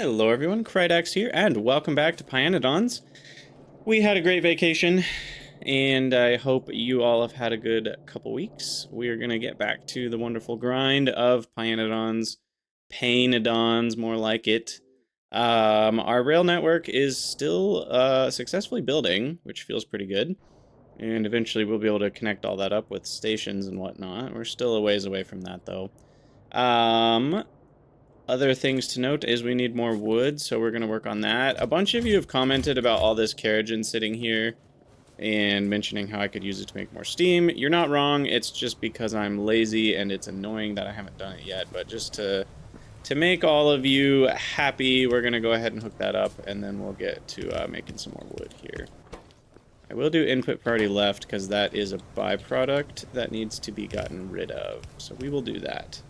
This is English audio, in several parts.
Hello everyone, Krydax here, and welcome back to pYanodon's. We had a great vacation, and I hope you all have had a good couple weeks. We are going to get back to the wonderful grind of pYanodon's, more like it. Our rail network is still successfully building, which feels pretty good. And eventually we'll be able to connect all that up with stations and whatnot. We're still a ways away from that, though. Other things to note is we need more wood, so we're going to work on that. A bunch of you have commented about all this keratin sitting here and mentioning how I could use it to make more steam. You're not wrong, it's just because I'm lazy and it's annoying that I haven't done it yet, but just to make all of you happy, we're going to go ahead and hook that up, and then we'll get to making some more wood here. I will do input priority left because that is a byproduct that needs to be gotten rid of, so we will do that.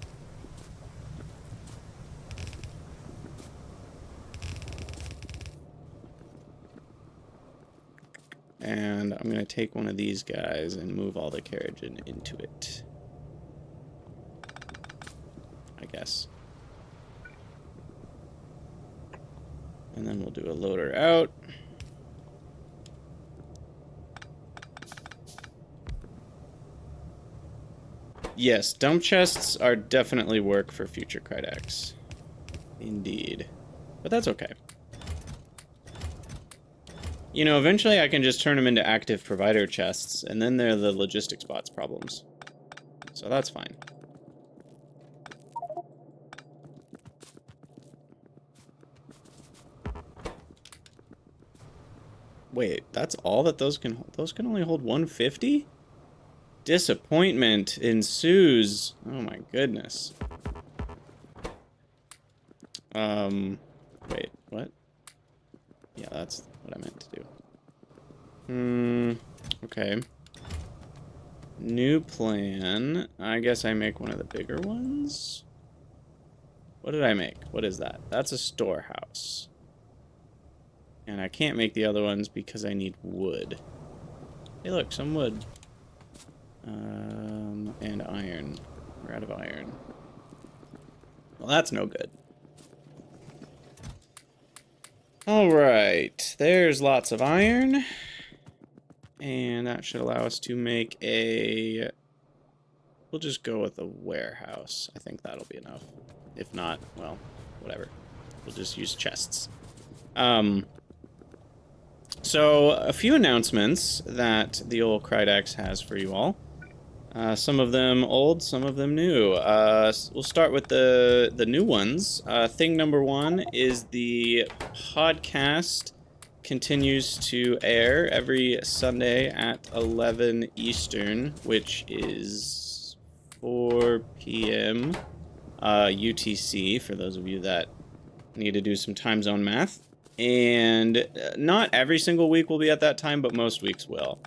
And I'm going to take one of these guys and move all the keratin into it. I guess. And then we'll do a loader out. Yes, dump chests are definitely work for future Krydax. Indeed. But that's okay. You know, eventually I can just turn them into active provider chests, and then they're the logistics bots problems. So that's fine. Wait, that's all that those can hold? Those can only hold 150? Disappointment ensues. Oh my goodness. Wait, what? Yeah, that's what I meant to do. Okay. New plan. I guess I make one of the bigger ones? What did I make? What is that? That's a storehouse. And I can't make the other ones because I need wood. Hey look, some wood. And iron. We're out of iron. Well, that's no good. Alright, there's lots of iron. And that should allow us to make a... We'll just go with a warehouse. I think that'll be enough. If not, well, whatever. We'll just use chests. So, a few announcements that the old Krydax has for you all. Some of them old, some of them new. We'll start with the new ones. Thing number one is the podcast continues to air every Sunday at 11 Eastern, which is 4 p.m. UTC, for those of you that need to do some time zone math. And not every single week will be at that time, but most weeks will.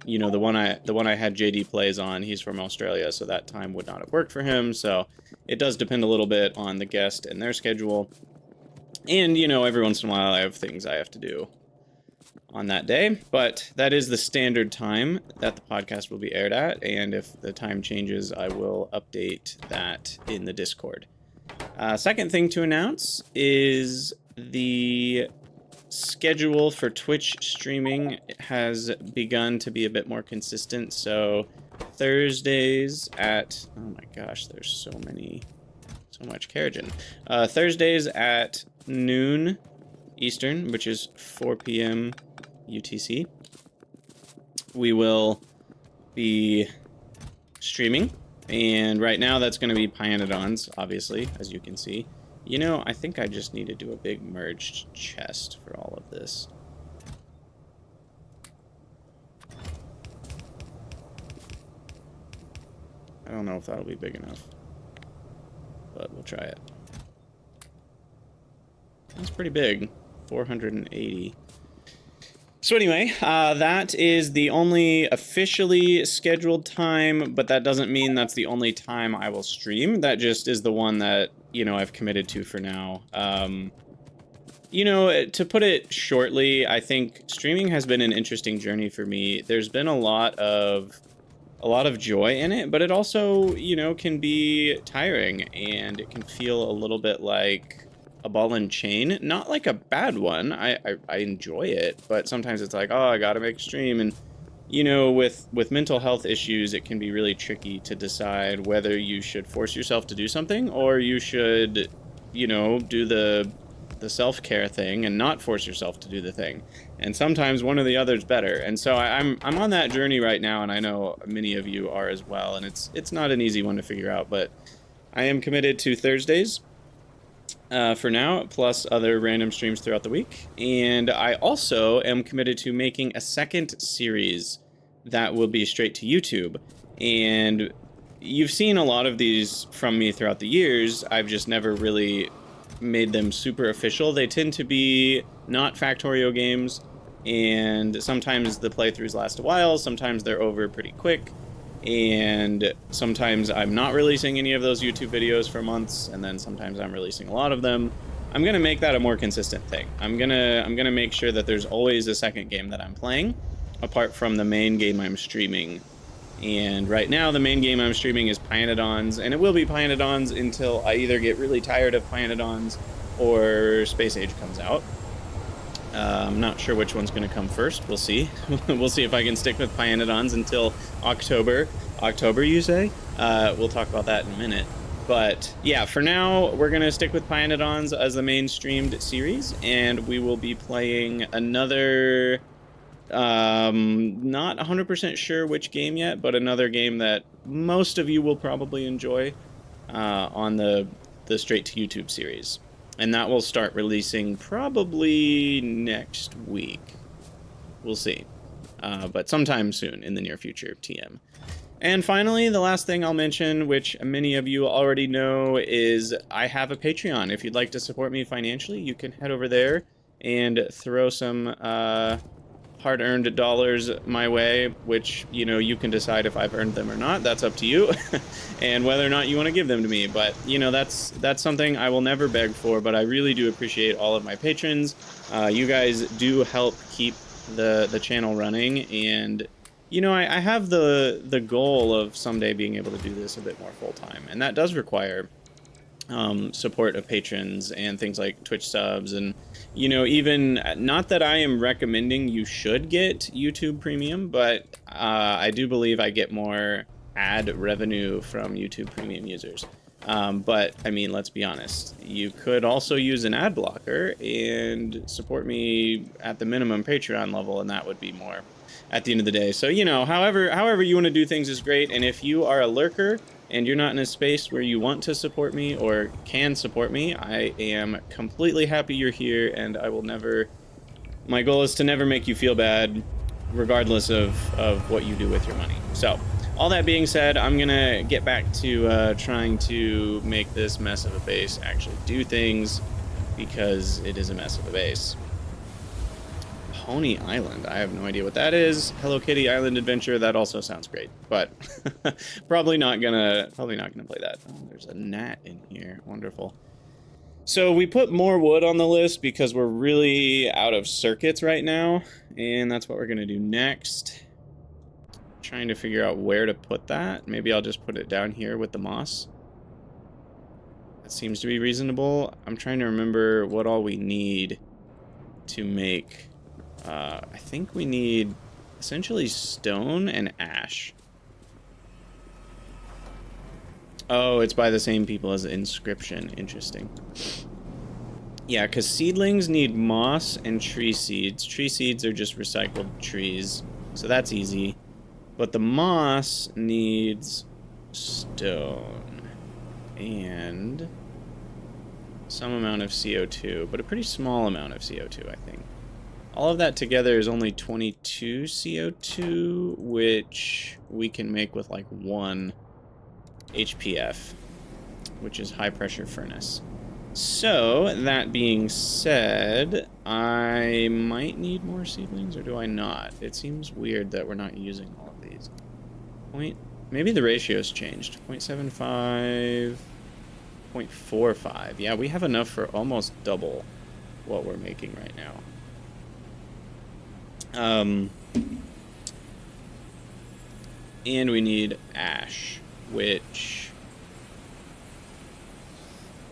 You know, the one I had JD plays on, he's from Australia, so that time would not have worked for him. So it does depend a little bit on the guest and their schedule. And, you know, every once in a while I have things I have to do on that day. But that is the standard time that the podcast will be aired at. And if the time changes, I will update that in the Discord. Second thing to announce is the schedule for Twitch streaming has begun to be a bit more consistent. So Thursdays at, oh my gosh, there's so much keratin. Thursdays at noon Eastern, which is 4 p.m. UTC, we will be streaming. And right now that's going to be pYanodon's, obviously, as you can see. You know, I think I just need to do a big merged chest for all of this. I don't know if that'll be big enough, but we'll try it. That's pretty big, 480. So anyway, that is the only officially scheduled time, but that doesn't mean that's the only time I will stream. That just is the one that, you know, I've committed to for now. You know, to put it shortly, I think streaming has been an interesting journey for me. There's been a lot of joy in it, but it also, you know, can be tiring, and it can feel a little bit like a ball and chain. Not like a bad one. I enjoy it, but sometimes it's like, oh, I gotta make a stream. And, you know, with mental health issues, it can be really tricky to decide whether you should force yourself to do something or you should, you know, do the self-care thing and not force yourself to do the thing. And sometimes one or the other is better. And so I'm on that journey right now, and I know many of you are as well. And it's not an easy one to figure out, but I am committed to Thursdays for now, plus other random streams throughout the week. And I also am committed to making a second series that will be straight to YouTube. And you've seen a lot of these from me throughout the years. I've just never really made them super official. They tend to be not Factorio games, and sometimes the playthroughs last a while, sometimes they're over pretty quick, and sometimes I'm not releasing any of those YouTube videos for months, and then sometimes I'm releasing a lot of them. I'm gonna make that a more consistent thing. I'm gonna make sure that there's always a second game that I'm playing, apart from the main game I'm streaming. And right now, the main game I'm streaming is pYanodon's, and it will be pYanodon's until I either get really tired of pYanodon's or Space Age comes out. I'm not sure which one's going to come first. We'll see. We'll see if I can stick with pYanodon's until October. October, you say? We'll talk about that in a minute. But yeah, for now, we're going to stick with pYanodon's as the main streamed series, and we will be playing another... not 100% sure which game yet, but another game that most of you will probably enjoy on the straight to YouTube series. And that will start releasing probably next week. We'll see. But sometime soon in the near future, TM. And finally, the last thing I'll mention, which many of you already know, is I have a Patreon. If you'd like to support me financially, you can head over there and throw some hard-earned dollars my way, which, you know, you can decide if I've earned them or not. That's up to you, and whether or not you want to give them to me. But, you know, that's something I will never beg for, but I really do appreciate all of my patrons. You guys do help keep the channel running, and, you know, I have the goal of someday being able to do this a bit more full-time, and that does require support of patrons and things like Twitch subs, and, you know, even not that I am recommending you should get YouTube Premium, but I do believe I get more ad revenue from YouTube Premium users. But I mean, let's be honest, you could also use an ad blocker and support me at the minimum Patreon level, and that would be more at the end of the day. So, you know, however you want to do things is great. And if you are a lurker and you're not in a space where you want to support me or can support me, I am completely happy you're here, and I will never... My goal is to never make you feel bad, regardless of what you do with your money. So, all that being said, I'm gonna get back to trying to make this mess of a base actually do things, because it is a mess of a base. Pony Island. I have no idea what that is. Hello Kitty Island Adventure. That also sounds great, but probably not gonna play that. Oh, there's a gnat in here. Wonderful. So we put more wood on the list because we're really out of circuits right now, and that's what we're gonna do next. Trying to figure out where to put that. Maybe I'll just put it down here with the moss. That seems to be reasonable. I'm trying to remember what all we need to make. I think we need essentially stone and ash. Oh, it's by the same people as Inscription. Interesting. Yeah, because seedlings need moss and tree seeds. Tree seeds are just recycled trees, so that's easy. But the moss needs stone and some amount of CO2, but a pretty small amount of CO2, I think. All of that together is only 22 CO2, which we can make with like 1 HPF, which is high pressure furnace. So, that being said, I might need more seedlings, or do I not? It seems weird that we're not using all of these. Maybe the ratio's changed. 0.75, 0.45. Yeah, we have enough for almost double what we're making right now. And we need ash, which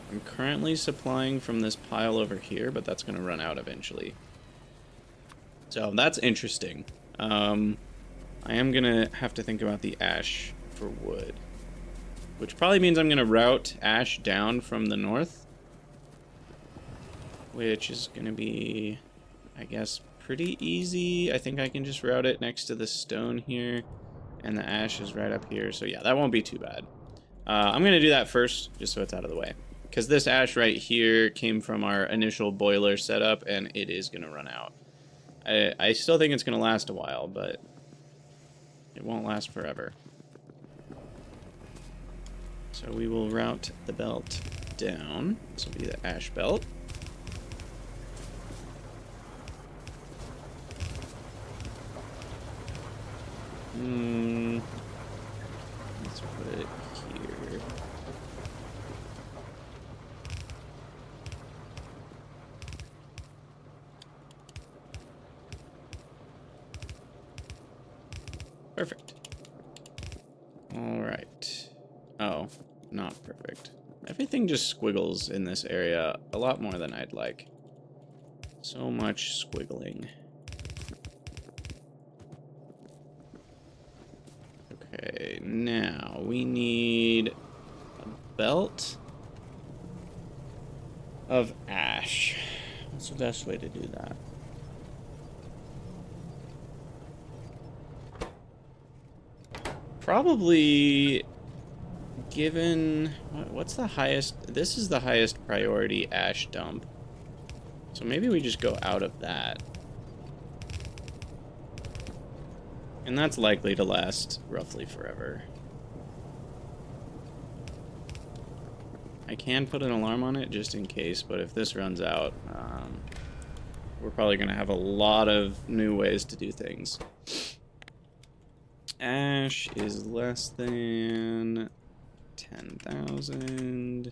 I'm currently supplying from this pile over here, but that's going to run out eventually. So that's interesting. I am going to have to think about the ash for wood, which probably means I'm going to route ash down from the north, which is going to be, I guess, pretty easy. I think I can just route it next to the stone here, and the ash is right up here. So yeah, that won't be too bad. I'm going to do that first, just so it's out of the way, because this ash right here came from our initial boiler setup, and it is going to run out. I still think it's going to last a while, but it won't last forever. So we will route the belt down. This will be the ash belt. Let's put it here. Perfect. All right. Oh, not perfect. Everything just squiggles in this area a lot more than I'd like. So much squiggling. Okay, now we need a belt of ash. What's the best way to do that? Probably, given, what's the highest? This is the highest priority ash dump. So maybe we just go out of that. And that's likely to last roughly forever. I can put an alarm on it just in case, but if this runs out, we're probably going to have a lot of new ways to do things. Ash is less than 10,000.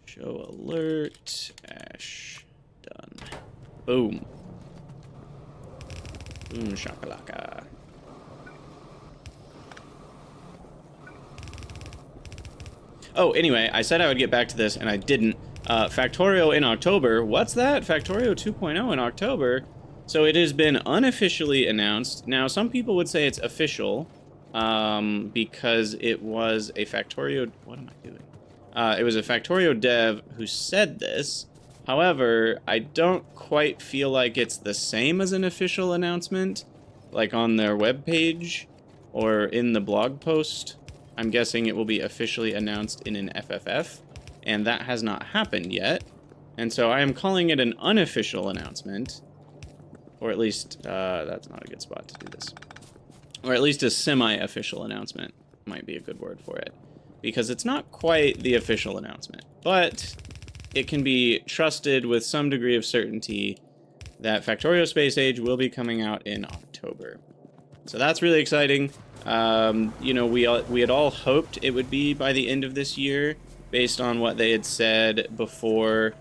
Show alert. Ash. Done. Boom. Boom shakalaka. Oh, anyway, I said I would get back to this, and I didn't. Factorio in October. What's that? Factorio 2.0 in October. So it has been unofficially announced. Now, some people would say it's official, because it was a Factorio... What am I doing? It was a Factorio dev who said this. However, I don't quite feel like it's the same as an official announcement, like on their webpage or in the blog post. I'm guessing it will be officially announced in an FFF, and that has not happened yet. And so I am calling it an unofficial announcement, or at least, that's not a good spot to do this. Or at least a semi-official announcement might be a good word for it, because it's not quite the official announcement, but it can be trusted with some degree of certainty that Factorio Space Age will be coming out in October. So that's really exciting. You know, we had all hoped it would be by the end of this year, based on what they had said before,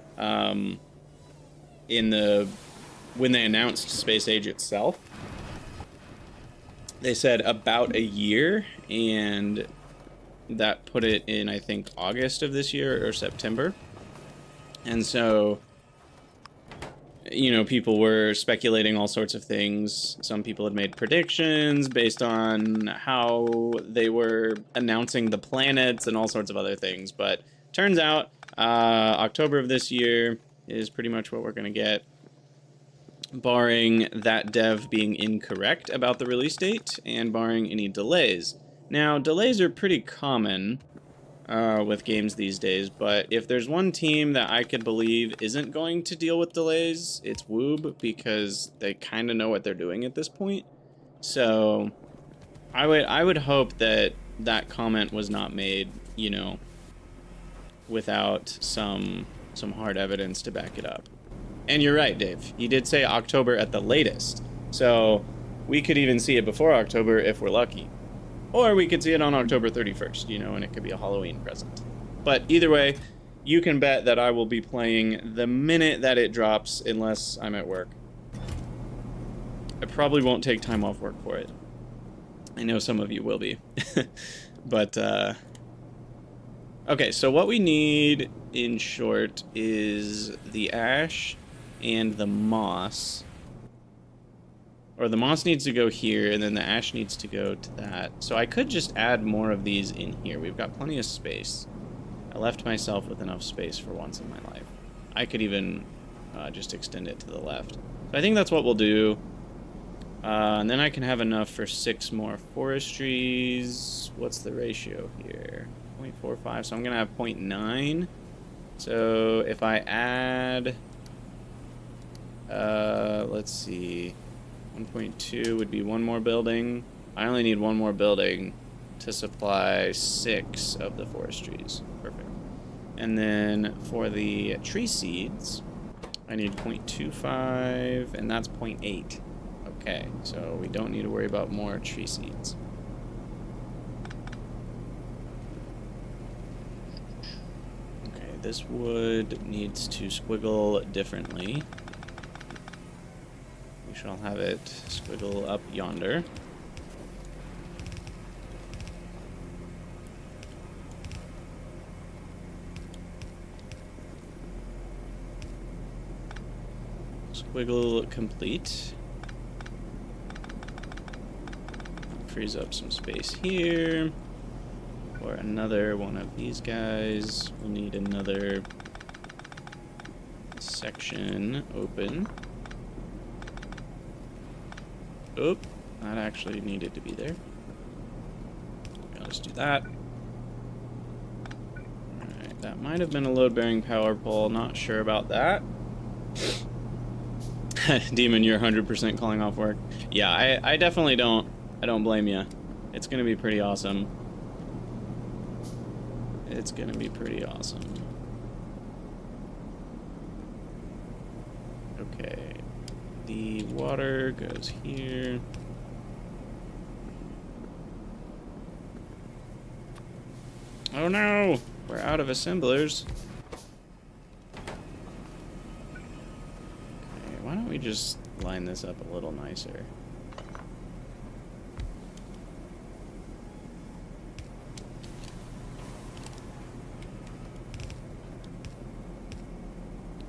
when they announced Space Age itself. They said about a year, and that put it in, I think, August of this year or September. And so, you know, people were speculating all sorts of things. Some people had made predictions based on how they were announcing the planets and all sorts of other things. But turns out, October of this year is pretty much what we're going to get, barring that dev being incorrect about the release date and barring any delays. Now, delays are pretty common with games these days, but if there's one team that I could believe isn't going to deal with delays, it's Woob, because they kind of know what they're doing at this point. So I would hope that that comment was not made, you know, without some hard evidence to back it up. And you're right, Dave. You did say October at the latest. So we could even see it before October if we're lucky. Or we could see it on October 31st, you know, and it could be a Halloween present. But either way, you can bet that I will be playing the minute that it drops, unless I'm at work. I probably won't take time off work for it. I know some of you will be. But, Okay, so what we need, in short, is the ash and the moss. Or the moss needs to go here, and then the ash needs to go to that. So I could just add more of these in here. We've got plenty of space. I left myself with enough space for once in my life. I could even just extend it to the left. So I think that's what we'll do. And then I can have enough for 6 more forestries. What's the ratio here? 0.45, so I'm going to have 0.9. So if I add... let's see... 1.2 would be 1 more building. I only need 1 more building to supply 6 of the forestries. Perfect. And then for the tree seeds, I need 0.25, and that's 0.8. Okay, so we don't need to worry about more tree seeds. Okay, this wood needs to squiggle differently. We shall have it squiggle up yonder. Squiggle complete. Frees up some space here. For another one of these guys, we'll need another section open. Oop, that actually needed to be there. I'll just do that. Alright, that might have been a load-bearing power pole, not sure about that. Demon, you're 100% calling off work. Yeah, I definitely don't. I don't blame you. It's gonna be pretty awesome. It's gonna be pretty awesome. Okay. The water goes here. Oh no! We're out of assemblers. Okay, why don't we just line this up a little nicer?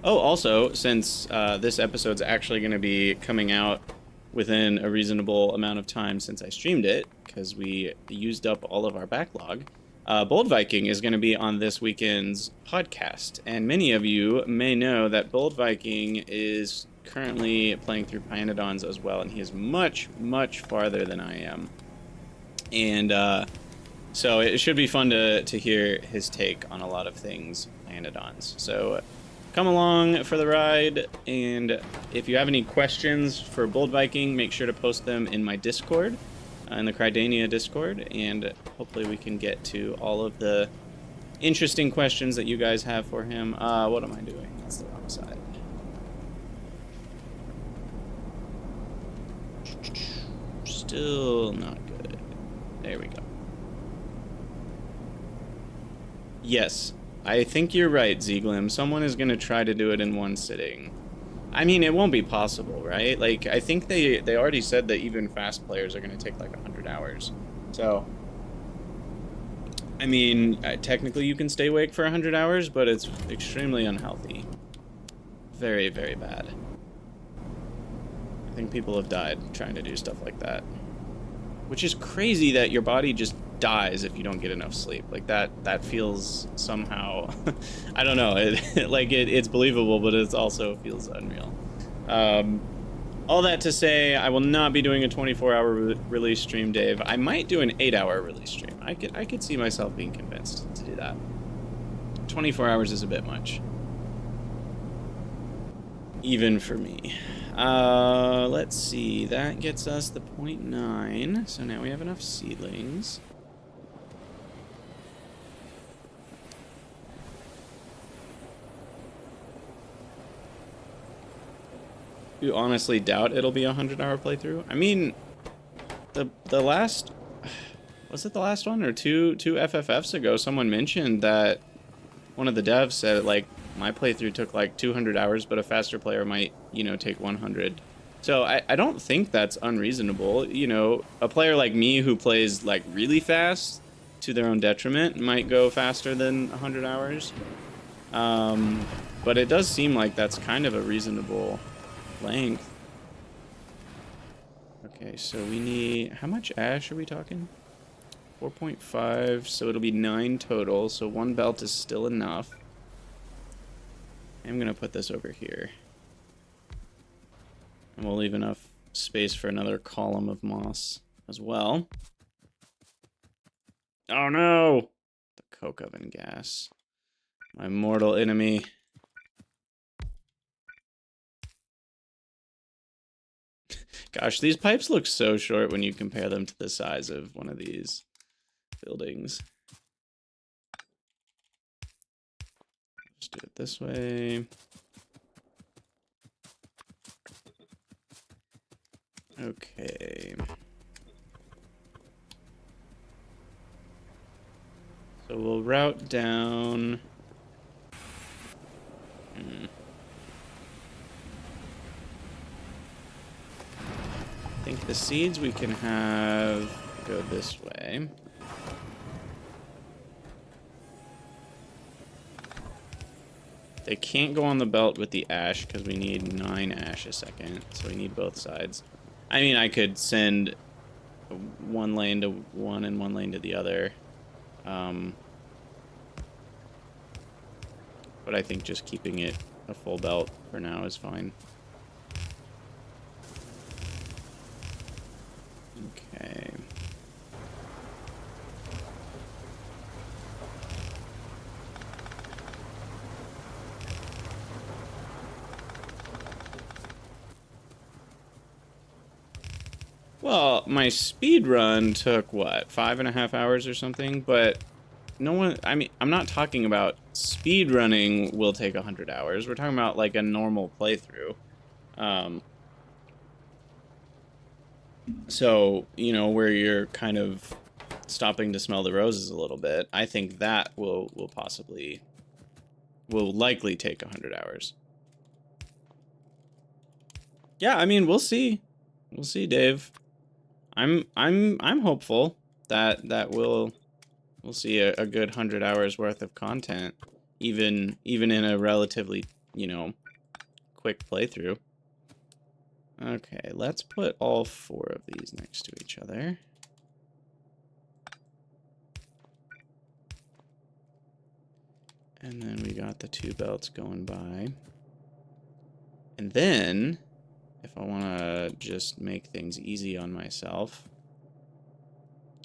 Oh, also, since this episode's actually going to be coming out within a reasonable amount of time since I streamed it, because we used up all of our backlog, Bold Viking is going to be on this weekend's podcast. And many of you may know that Bold Viking is currently playing through pYanodon's as well, and he is much, much farther than I am. And so it should be fun to hear his take on a lot of things pYanodon's. So come along for the ride, and if you have any questions for Bold Viking, make sure to post them in my Discord, in the Crydania Discord, and hopefully we can get to all of the interesting questions that you guys have for him. What am I doing? That's the wrong side. Still not good. There we go. Yes. I think you're right, Zeglim. Someone is going to try to do it in one sitting. I mean, it won't be possible, right? Like, I think they already said that even fast players are going to take like 100 hours. So, I mean, technically you can stay awake for 100 hours, but it's extremely unhealthy. Very, very bad. I think people have died trying to do stuff like that. Which is crazy that your body just dies if you don't get enough sleep. Like that feels somehow I don't know, it's believable, but it also feels unreal. All that to say, I will not be doing a 24-hour release stream, Dave. I might do an 8-hour release stream. I could see myself being convinced to do that. 24 hours is a bit much, even for me. Let's see, that gets us the 0.9, so now we have enough seedlings. You honestly doubt it'll be a 100-hour playthrough? I mean, the last, was it the last one or two FFFs ago, someone mentioned that one of the devs said, like, my playthrough took like 200 hours, but a faster player might, you know, take 100. So I don't think that's unreasonable. You know, a player like me who plays like really fast, to their own detriment, might go faster than 100 hours. But it does seem like that's kind of a reasonable length. Okay, so we need... How much ash are we talking? 4.5, so it'll be 9 total, so 1 belt is still enough. I'm gonna put this over here. And we'll leave enough space for another column of moss as well. Oh no! The coke oven gas. My mortal enemy. Gosh, these pipes look so short when you compare them to the size of one of these buildings. Just do it this way. Okay. So we'll route down. I think the seeds we can have go this way. They can't go on the belt with the ash because we need 9 ash a second, so we need both sides. I mean, I could send 1 lane to one and 1 lane to the other. But I think just keeping it a full belt for now is fine. Okay. Well, my speed run took, what, 5.5 hours or something? But no one, I mean, I'm not talking about speed running will take 100 hours. We're talking about, like, a normal playthrough. So, you know, where you're kind of stopping to smell the roses a little bit, I think that will likely take 100 hours. Yeah, I mean, we'll see. We'll see, Dave. I'm hopeful that we'll see a good 100 hours worth of content, even in a relatively, you know, quick playthrough. Okay, let's put all 4 of these next to each other. And then we got the 2 belts going by. And then, if I want to just make things easy on myself,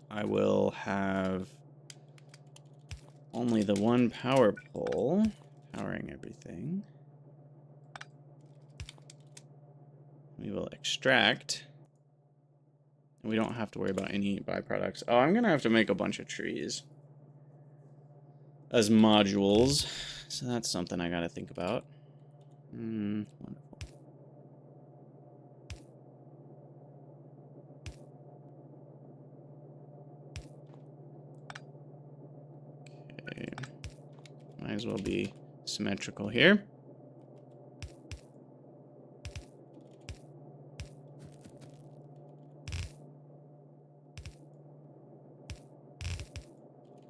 I will have only the 1 power pole powering everything. We will extract. And we don't have to worry about any byproducts. Oh, I'm going to have to make a bunch of trees as modules. So that's something I got to think about. Wonderful. Okay. Might as well be symmetrical here.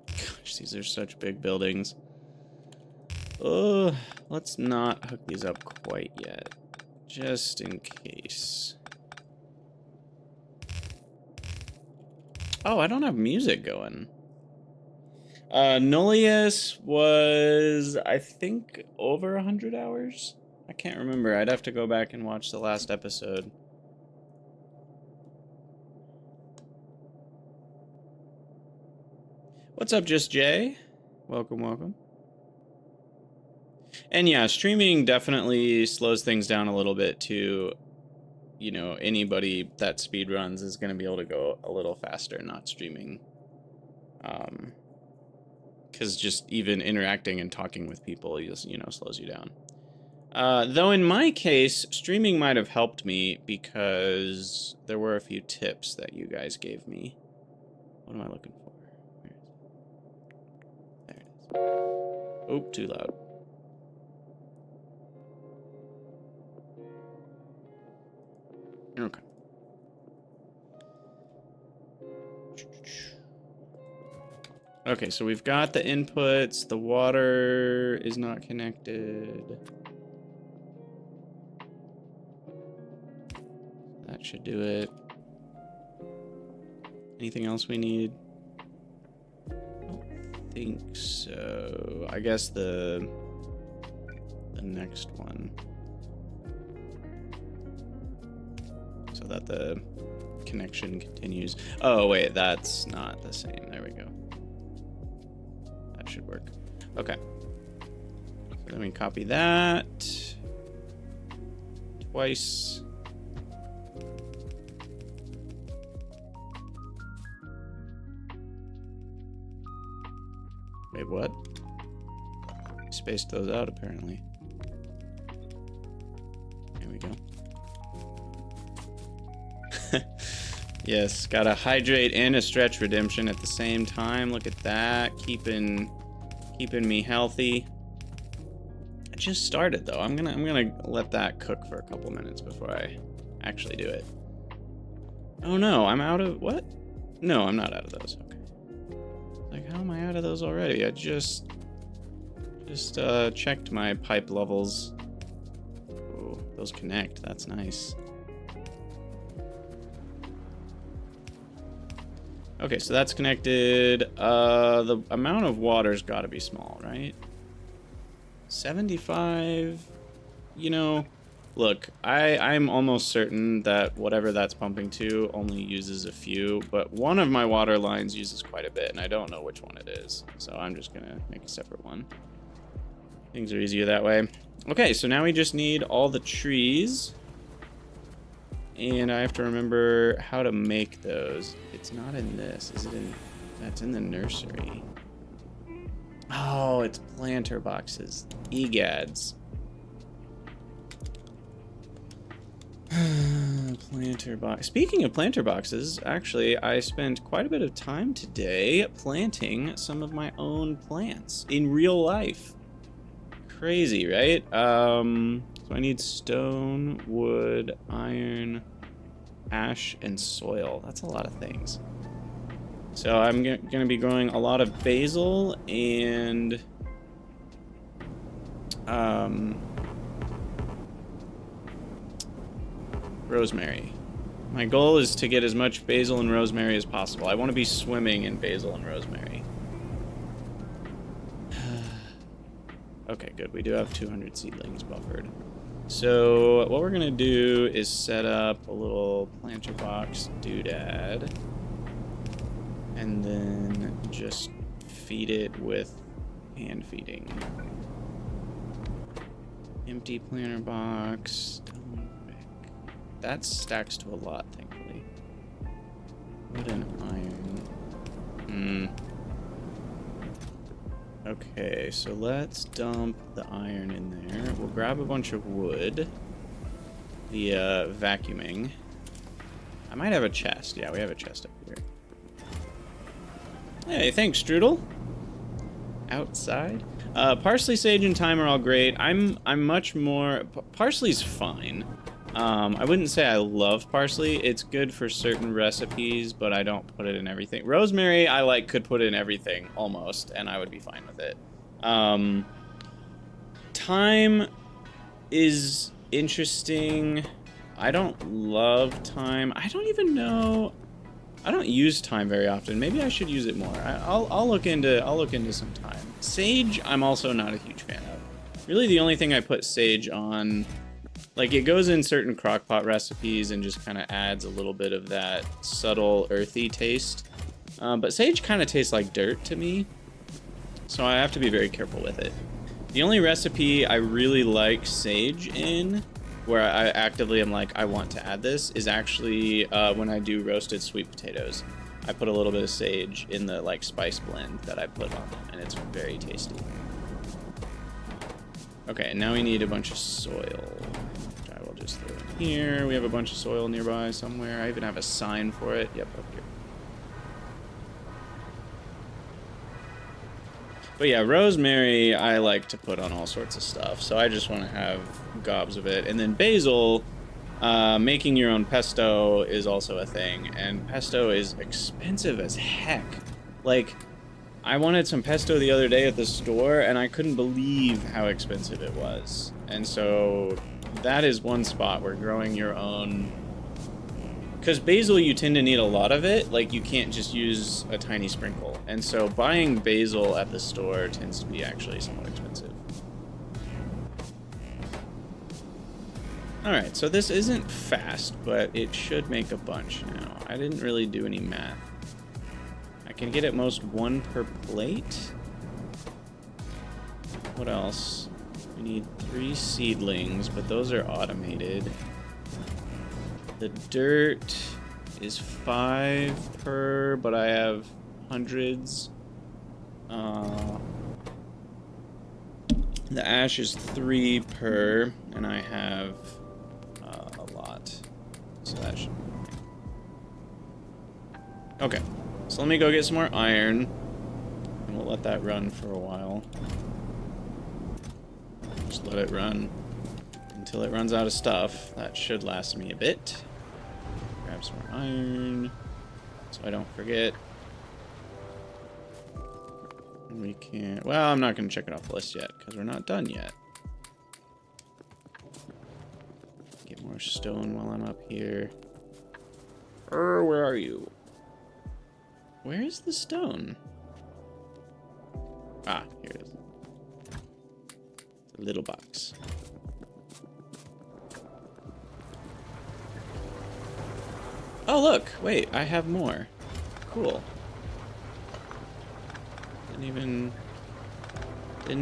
Gosh, these are such big buildings. Let's not hook these up quite yet. Just in case. Oh, I don't have music going. Nullius was, I think, over 100 hours? I can't remember. I'd have to go back and watch the last episode. What's up, Just Jay? Welcome, welcome. And yeah, streaming definitely slows things down a little bit to, you know, anybody that speedruns is going to be able to go a little faster not streaming. Because just even interacting and talking with people, you know, slows you down. Though in my case, streaming might have helped me because there were a few tips that you guys gave me. What am I looking for? Where is it? There it is. Oh, too loud. Okay. Okay, so we've got the inputs. The water is not connected. That should do it. Anything else we need? I don't think so. I guess the next one. So that the connection continues. Oh, wait, that's not the same. There we go. That should work. Okay. So let me copy that twice. Wait, what? Spaced those out, apparently. There we go. Yes, got a hydrate and a stretch redemption at the same time. Look at that, keeping me healthy. I just started though. I'm gonna let that cook for a couple minutes before I actually do it. Oh no, I'm out of what? No, I'm not out of those. Okay. Like, how am I out of those already? I just checked my pipe levels. Oh, those connect. That's nice. Okay, so that's connected. The amount of water's got to be small, right? 75. You know, look, I'm almost certain that whatever that's pumping to only uses a few, but one of my water lines uses quite a bit, and I don't know which one it is. So I'm just gonna make a separate one. Things are easier that way. Okay, so now we just need all the trees. And I have to remember how to make those. It's not in this. Is it in... That's in the nursery. Oh, it's planter boxes. Egads. Planter box. Speaking of planter boxes, actually, I spent quite a bit of time today planting some of my own plants in real life. Crazy, right? So I need stone, wood, iron, ash, and soil. That's a lot of things. So I'm going to be growing a lot of basil and rosemary. My goal is to get as much basil and rosemary as possible. I want to be swimming in basil and rosemary. Okay, good. We do have 200 seedlings buffered. So what we're gonna do is set up a little planter box doodad, and then just feed it with hand feeding. Empty planter box. That stacks to a lot, thankfully. Wood and iron. Okay, so let's dump the iron in there. We'll grab a bunch of wood. The vacuuming. I might have a chest. Yeah, we have a chest up here. Hey, thanks, Strudel. Outside. Parsley, sage, and thyme are all great. I'm much more... Parsley's fine. I wouldn't say I love parsley. It's good for certain recipes, but I don't put it in everything. Rosemary, I could put in everything, almost, and I would be fine with it. Thyme is interesting. I don't love thyme. I don't even know... I don't use thyme very often. Maybe I should use it more. I'll look into some thyme. Sage, I'm also not a huge fan of. Really, the only thing I put sage on... Like, it goes in certain crockpot recipes and just kind of adds a little bit of that subtle, earthy taste. But sage kind of tastes like dirt to me, so I have to be very careful with it. The only recipe I really like sage in, where I actively am like, I want to add this, is actually when I do roasted sweet potatoes. I put a little bit of sage in the, spice blend that I put on them, and it's very tasty. Okay, now we need a bunch of soil. Just throw it in here. We have a bunch of soil nearby somewhere. I even have a sign for it. Yep, up here. But yeah, rosemary I like to put on all sorts of stuff, so I just want to have gobs of it. And then basil, making your own pesto is also a thing, and pesto is expensive as heck. Like, I wanted some pesto the other day at the store, and I couldn't believe how expensive it was. And so that is one spot where growing your own... Because basil, you tend to need a lot of it. Like, you can't just use a tiny sprinkle. And so buying basil at the store tends to be actually somewhat expensive. Alright, so this isn't fast, but it should make a bunch now. I didn't really do any math. I can get at most 1 per plate. What else? We need 3 seedlings, but those are automated. The dirt is 5 per, but I have hundreds. The ash is 3 per, and I have a lot. So that should be fine. Okay, so let me go get some more iron, and we'll let that run for a while. Just let it run until it runs out of stuff. That should last me a bit. Grab some more iron so I don't forget. And we can't... Well, I'm not going to check it off the list yet because we're not done yet. Get more stone while I'm up here. Where are you? Where is the stone? Ah, here it is. It's a little box. Oh, look! Wait, I have more. Cool. Didn't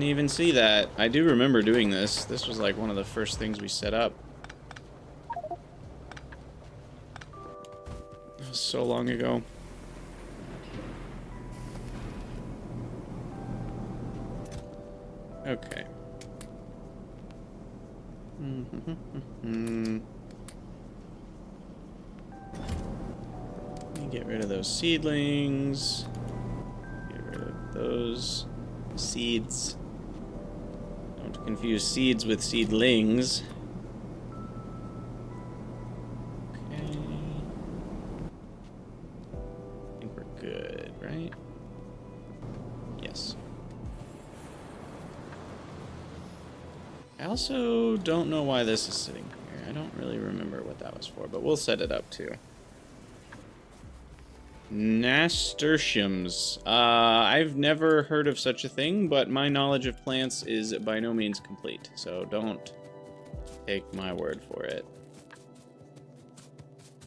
even see that. I do remember doing this. This was like one of the first things we set up. That was so long ago. Okay. Get rid of those seedlings. Get rid of those seeds. Don't confuse seeds with seedlings. Okay. I think we're good, right? Yes. I also don't know why this is sitting here. I don't really remember what that was for, but we'll set it up too. Nasturtiums. I've never heard of such a thing, but my knowledge of plants is by no means complete, so don't take my word for it.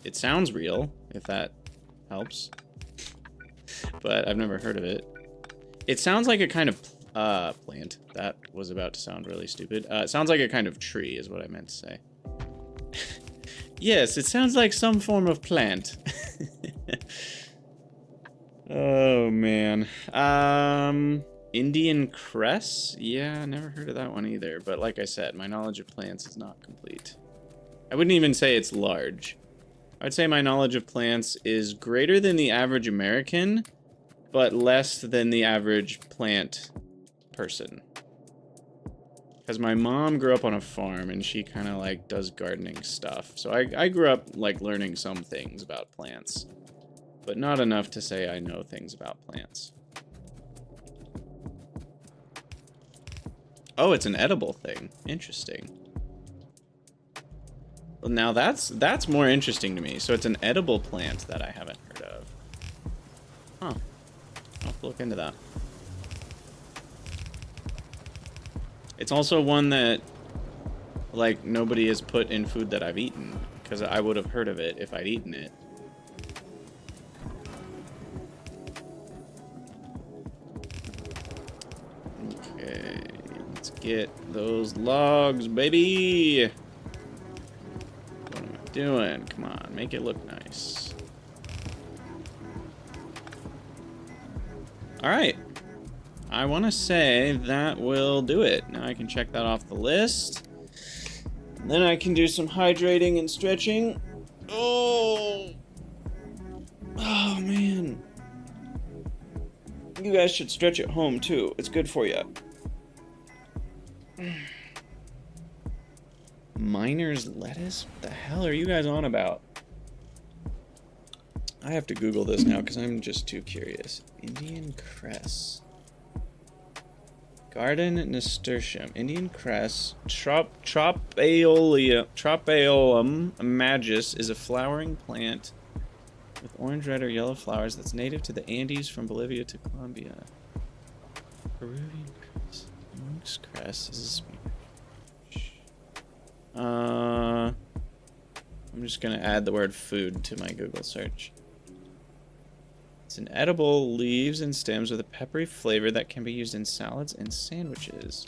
It sounds real, if that helps, but I've never heard of it. It sounds like a kind of plant. That was about to sound really stupid. It sounds like a kind of tree, is what I meant to say. Yes, it sounds like some form of plant. Oh, man. Indian cress? Yeah, never heard of that one either. But like I said, my knowledge of plants is not complete. I wouldn't even say it's large. I'd say my knowledge of plants is greater than the average American, but less than the average plant person. Because my mom grew up on a farm, and she kind of, like, does gardening stuff. So I grew up, like, learning some things about plants. But not enough to say I know things about plants. Oh, it's an edible thing. Interesting. Well, now that's more interesting to me. So it's an edible plant that I haven't heard of. Huh. I'll have to look into that. It's also one that, like, nobody has put in food that I've eaten. Because I would have heard of it if I'd eaten it. Okay, let's get those logs, baby. What am I doing? Come on, make it look nice. All right. I want to say that will do it. Now I can check that off the list. Then I can do some hydrating and stretching. Oh, man. You guys should stretch at home, too. It's good for you. Miner's lettuce? What the hell are you guys on about? I have to Google this now because I'm just too curious. Indian cress. Garden nasturtium. Indian cress. Tropaeolum magus is a flowering plant with orange, red, or yellow flowers that's native to the Andes from Bolivia to Colombia. Peruvian cress. Monk's cress is a species. I'm just gonna add the word food to my Google search. It's an edible leaves and stems with a peppery flavor that can be used in salads and sandwiches.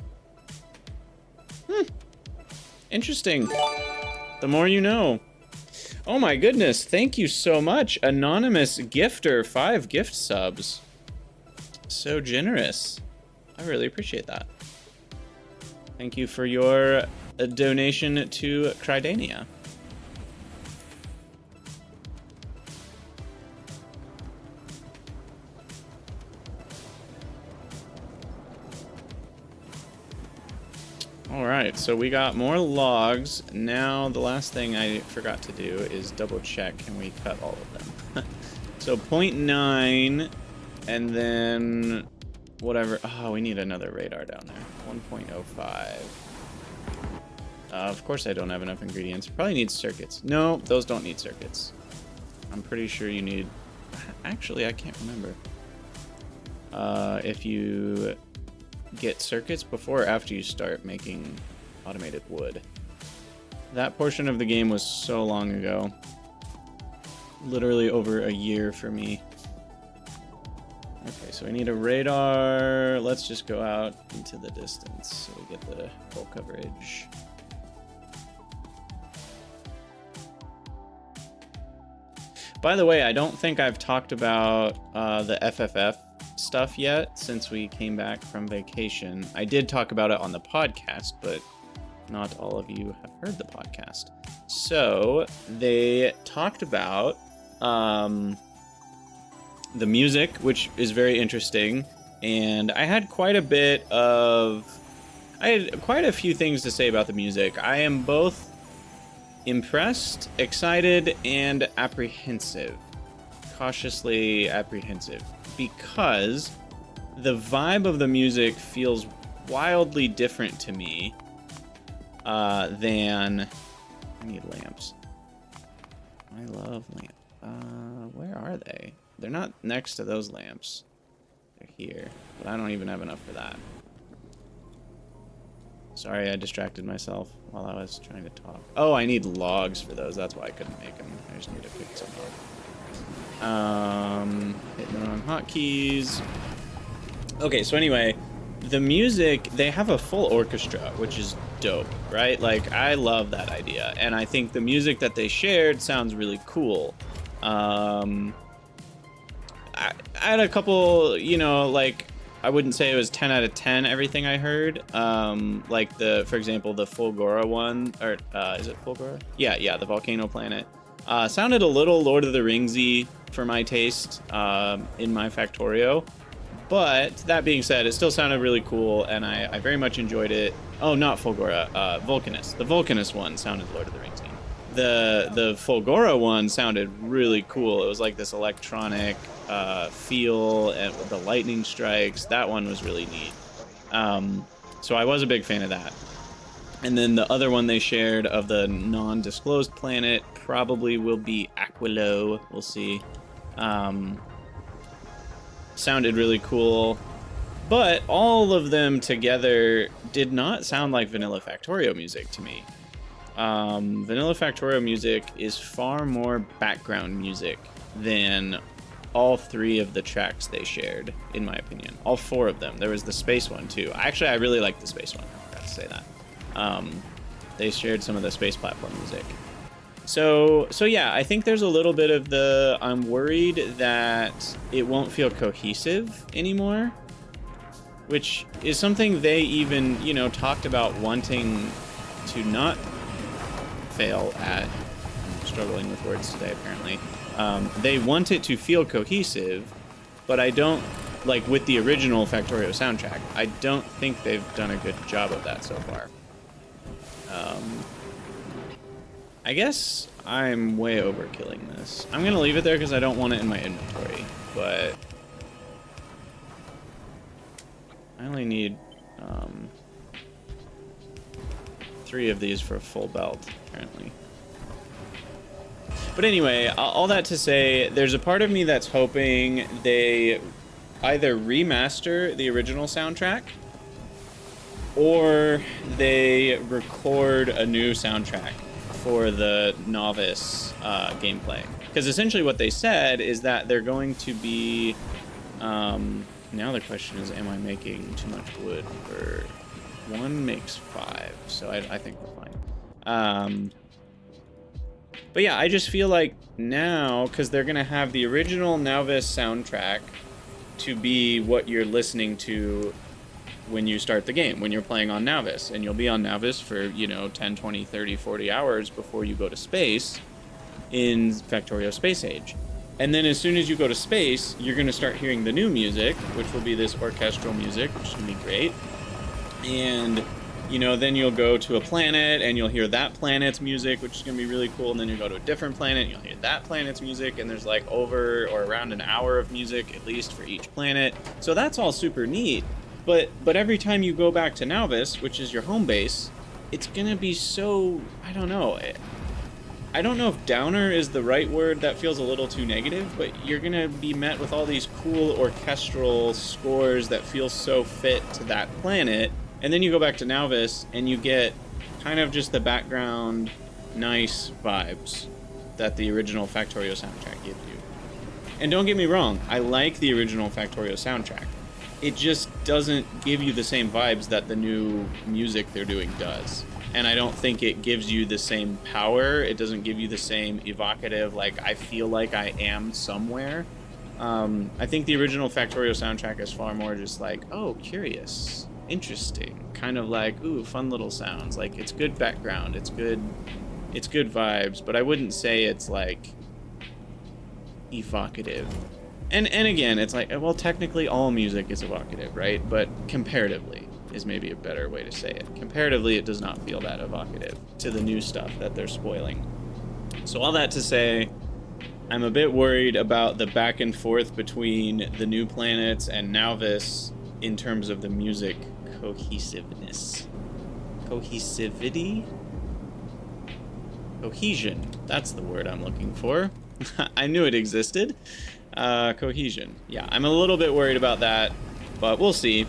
Interesting. The more you know. Oh my goodness, thank you so much. Anonymous gifter, 5 gift subs. So generous. I really appreciate that. Thank you for your donation to Crydania. Alright, so we got more logs. Now the last thing I forgot to do is double check, can we cut all of them? So 0.9, and then whatever. Oh, we need another radar down there. 1.05. Of course I don't have enough ingredients. Probably need circuits. No, those don't need circuits. I'm pretty sure you need... Actually, I can't remember. If you get circuits before or after you start making automated wood. That portion of the game was so long ago. Literally over a year for me. Okay, so we need a radar. Let's just go out into the distance so we get the full coverage. By the way, I don't think I've talked about the FFF stuff yet since we came back from vacation. I did talk about it on the podcast, but not all of you have heard the podcast. So they talked about the music, which is very interesting, and I had quite a few things to say about the music. I am both impressed, excited, and apprehensive. Cautiously apprehensive. Because the vibe of the music feels wildly different to me than... I need lamps. I love lamps. Where are they? They're not next to those lamps. They're here. But I don't even have enough for that. Sorry, I distracted myself while I was trying to talk. Oh, I need logs for those. That's why I couldn't make them. I just need to pick some up. Hitting the wrong hotkeys. Okay, so anyway, the music, they have a full orchestra, which is dope, right? Like, I love that idea, and I think the music that they shared sounds really cool. I had a couple, you know, like, I wouldn't say it was 10 out of 10, everything I heard. Like, for example, the Fulgora one, or, is it Fulgora? Yeah, the Volcano Planet. Sounded a little Lord of the Ringsy for my taste in my Factorio. But that being said, it still sounded really cool, and I very much enjoyed it. Oh, not Fulgora, Vulcanus. The Vulcanus one sounded Lord of the Ringsy. The Fulgora one sounded really cool. It was like this electronic feel and with the lightning strikes. That one was really neat. So I was a big fan of that. And then the other one they shared of the non-disclosed planet probably will be Aquilo. We'll see. Sounded really cool. But all of them together did not sound like Vanilla Factorio music to me. Vanilla Factorio music is far more background music than all 3 of the tracks they shared, in my opinion. All 4 of them. There was the space one, too. Actually, I really liked the space one. I forgot to say that. They shared some of the space platform music. So yeah, I think there's a little bit of the, I'm worried that it won't feel cohesive anymore, which is something they even, you know, talked about wanting to not fail at. I'm struggling with words today, apparently. They want it to feel cohesive, but I don't, like with the original Factorio soundtrack, I don't think they've done a good job of that so far. I guess I'm way overkilling this. I'm gonna leave it there because I don't want it in my inventory, but I only need 3 of these for a full belt, apparently. But anyway, all that to say, there's a part of me that's hoping they either remaster the original soundtrack or they record a new soundtrack for the novice gameplay. Because essentially what they said is that they're going to be... now the question is, am I making too much wood? For 1 makes 5, so I think we're fine. But yeah, I just feel like now, because they're going to have the original novice soundtrack to be what you're listening to when you start the game, when you're playing on Navis. And you'll be on Navis for, you know, 10, 20, 30, 40 hours before you go to space in Factorio Space Age. And then as soon as you go to space, you're going to start hearing the new music, which will be this orchestral music, which is going to be great. And, you know, then you'll go to a planet and you'll hear that planet's music, which is going to be really cool. And then you go to a different planet and you'll hear that planet's music. And there's like over or around an hour of music, at least for each planet. So that's all super neat. But every time you go back to Navis, which is your home base, it's going to be so, I don't know. I don't know if downer is the right word. That feels a little too negative, but you're going to be met with all these cool orchestral scores that feel so fit to that planet. And then you go back to Navis and you get kind of just the background, nice vibes that the original Factorio soundtrack gives you. And don't get me wrong, I like the original Factorio soundtrack. It just doesn't give you the same vibes that the new music they're doing does. And I don't think it gives you the same power. It doesn't give you the same evocative, like, I feel like I am somewhere. I think the original Factorio soundtrack is far more just like, oh, curious, interesting, kind of like, ooh, fun little sounds. Like, it's good background, it's good vibes, but I wouldn't say it's like evocative. And again, it's like, well, technically all music is evocative, right? But comparatively is maybe a better way to say it. Comparatively, it does not feel that evocative to the new stuff that they're spoiling. So all that to say, I'm a bit worried about the back and forth between the new planets and Navis in terms of the music cohesiveness. Cohesivity? Cohesion. That's the word I'm looking for. I knew it existed. Cohesion. Yeah, I'm a little bit worried about that, but we'll see.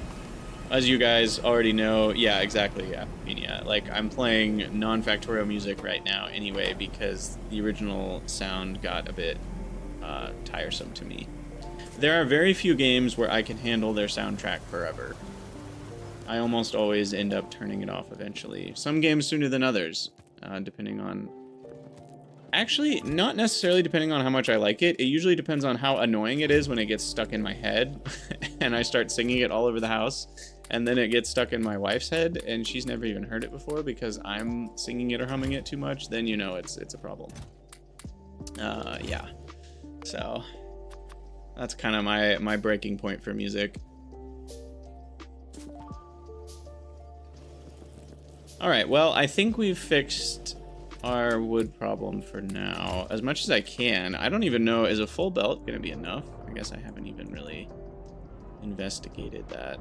As you guys already know, yeah, exactly, yeah. Like, I'm playing non-Factorio music right now anyway because the original sound got a bit tiresome to me. There are very few games where I can handle their soundtrack forever. I almost always end up turning it off eventually. Some games sooner than others, depending on... Actually, not necessarily depending on how much I like it. It usually depends on how annoying it is when it gets stuck in my head and I start singing it all over the house. And then it gets stuck in my wife's head and she's never even heard it before because I'm singing it or humming it too much. Then you know it's a problem. Yeah. So that's kind of my breaking point for music. All right, well, I think we've fixed our wood problem for now, as much as I can. I don't even know, is a full belt gonna be enough? I guess I haven't even really investigated that.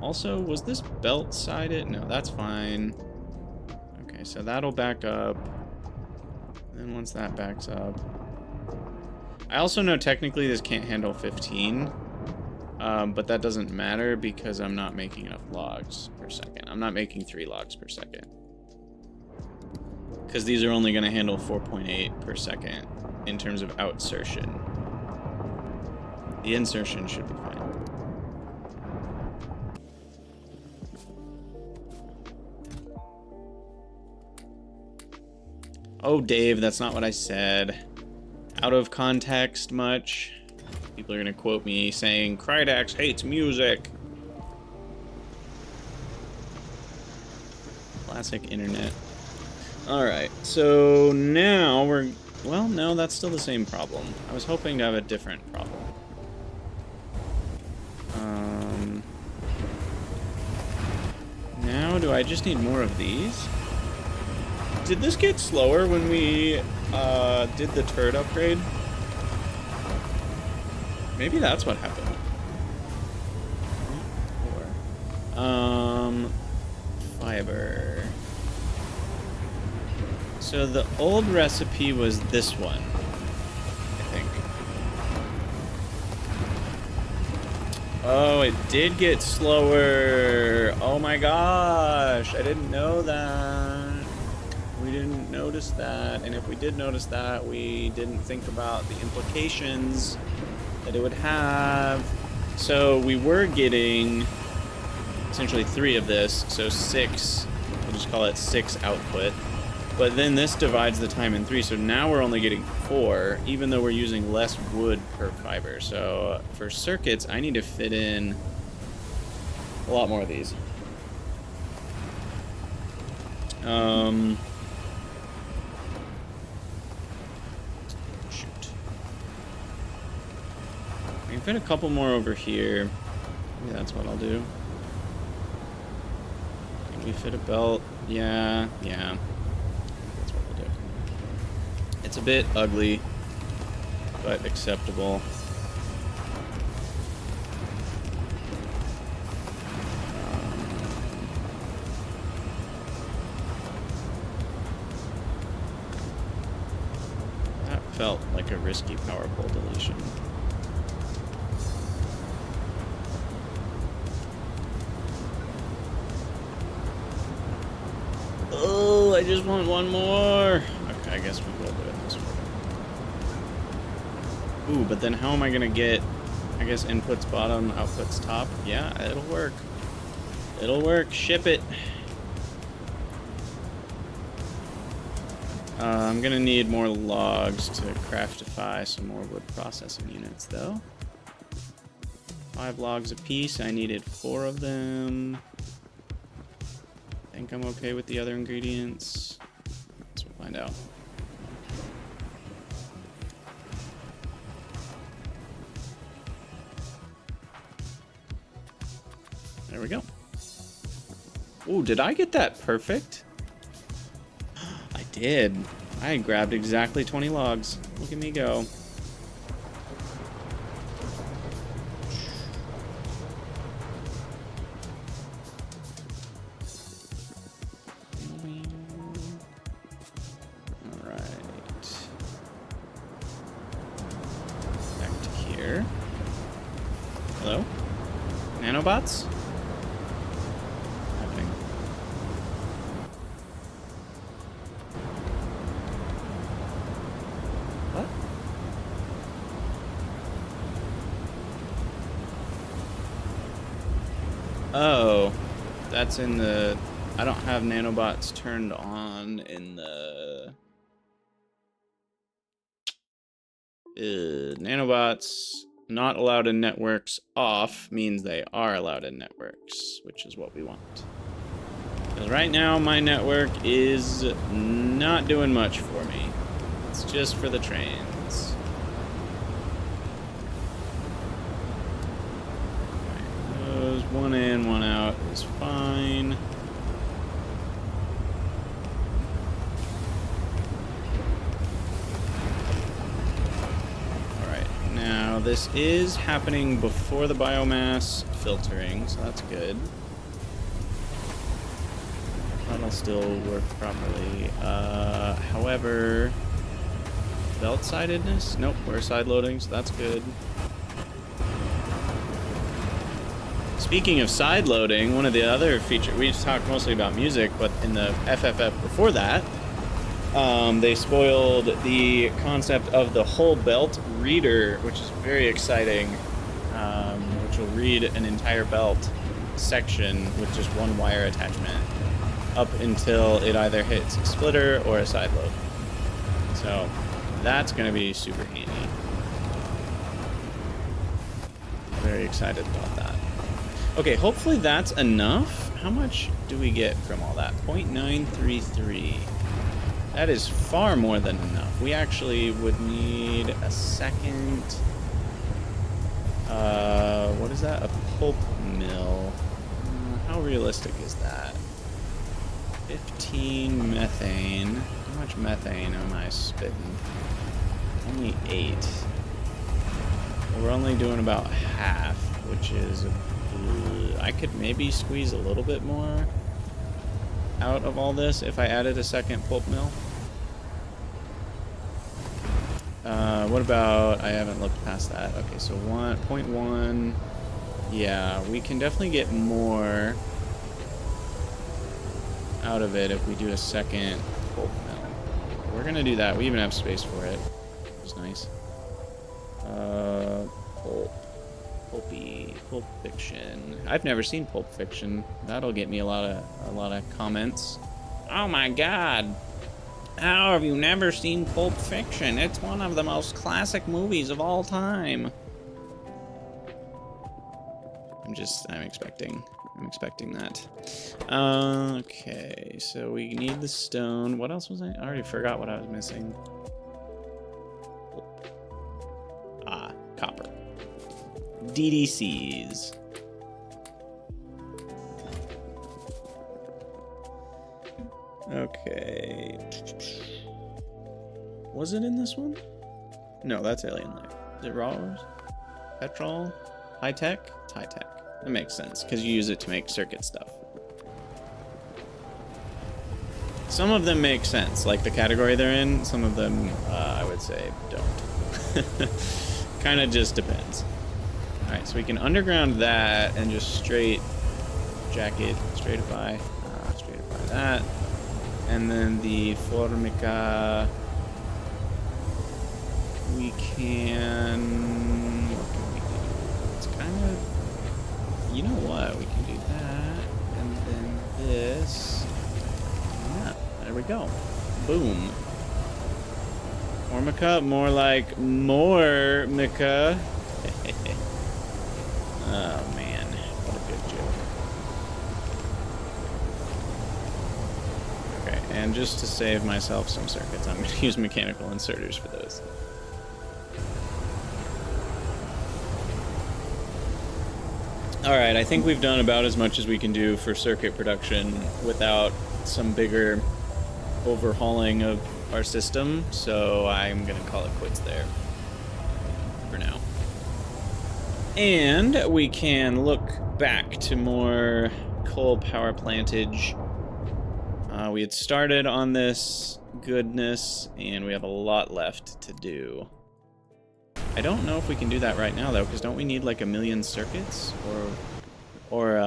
Also, was this belt sided? No, that's fine. Okay, so that'll back up. And then once that backs up... I also know technically this can't handle 15. But that doesn't matter because I'm not making enough logs per second. I'm not making 3 logs per second. Because these are only going to handle 4.8 per second in terms of outsertion. The insertion should be fine. Oh, Dave, that's not what I said. Out of context much. People are going to quote me saying, Krydax hates music. Classic internet. Alright, so now we're... Well, no, that's still the same problem. I was hoping to have a different problem. Now do I just need more of these? Did this get slower when we did the turret upgrade? Maybe that's what happened. Fiber. So the old recipe was this one, I think. Oh, it did get slower. Oh my gosh, I didn't know that. We didn't notice that, and if we did notice that, we didn't think about the implications that it would have. So we were getting essentially 3 of this, so 6, we'll just call it 6 output. But then this divides the time in 3, so now we're only getting 4, even though we're using less wood per fiber. So for circuits, I need to fit in a lot more of these. Shoot. I can fit a couple more over here. Maybe that's what I'll do. Can we fit a belt? Yeah. That's what we'll do. It's a bit ugly, but acceptable. That felt like a risky power pole deletion. Oh, I just want one more. Okay, I guess we will do it this way. Ooh, but then how am I gonna get, I guess, inputs bottom, outputs top? Yeah, it'll work. It'll work. Ship it. I'm gonna need more logs to craftify some more wood processing units, though. 5 logs a piece. I needed 4 of them. I think I'm okay with the other ingredients. Let's find out. There we go. Ooh, did I get that perfect? I did. I grabbed exactly 20 logs. Look at me go. Hello? Nanobots? What's happening? What? Oh, that's in the... I don't have nanobots turned on in the... nanobots not allowed in networks off means they are allowed in networks, which is what we want. Because right now my network is not doing much for me. It's just for the trains. Right, those 1 in, 1 out is fine. Now, this is happening before the biomass filtering, so that's good. That'll still work properly. However, belt-sidedness? Nope, we're side loading, so that's good. Speaking of side loading, one of the other features, we talked mostly about music, but in the FFF before that, they spoiled the concept of the whole belt reader, which is very exciting, which will read an entire belt section with just 1 wire attachment up until it either hits a splitter or a side load. So that's going to be super handy. Very excited about that. Okay, hopefully that's enough. How much do we get from all that? 0.933. That is far more than enough. We actually would need a second... what is that? A pulp mill. How realistic is that? 15 methane. How much methane am I spitting? Only 8. We're only doing about half, which is... I could maybe squeeze a little bit more out of all this if I added a second pulp mill. What about... I haven't looked past that. Okay, so 1.1... Yeah, we can definitely get more out of it if we do a second pulp mill. We're gonna do that. We even have space for it, which is nice. Pulp Fiction. I've never seen Pulp Fiction. That'll get me a lot of comments. Oh my god! How have you never seen Pulp Fiction? It's one of the most classic movies of all time. I'm expecting that. Okay, so we need the stone. What else was I already forgot what I was missing. Ah, copper. DDCs. Okay. Was it in this one? No, that's Alien Life. Is it Rawers? Petrol? High tech? It's high tech. That makes sense, because you use it to make circuit stuff. Some of them make sense, like the category they're in. Some of them, I would say, don't. Kind of just depends. Alright, so we can underground that and just straight jacket, straightify that. And then the Formica, we can... What can we do? It's kind of... You know what? We can do that. And then this. Yeah, there we go. Boom. Formica, more like more-mica. Oh, man. What a good joke. Okay, and just to save myself some circuits, I'm going to use mechanical inserters for those. Alright, I think we've done about as much as we can do for circuit production without some bigger overhauling of our system, so I'm going to call it quits there for now. And we can look back to more coal power plantage. We had started on this goodness, and we have a lot left to do. I don't know if we can do that right now, though, because don't we need like 1 million circuits? Or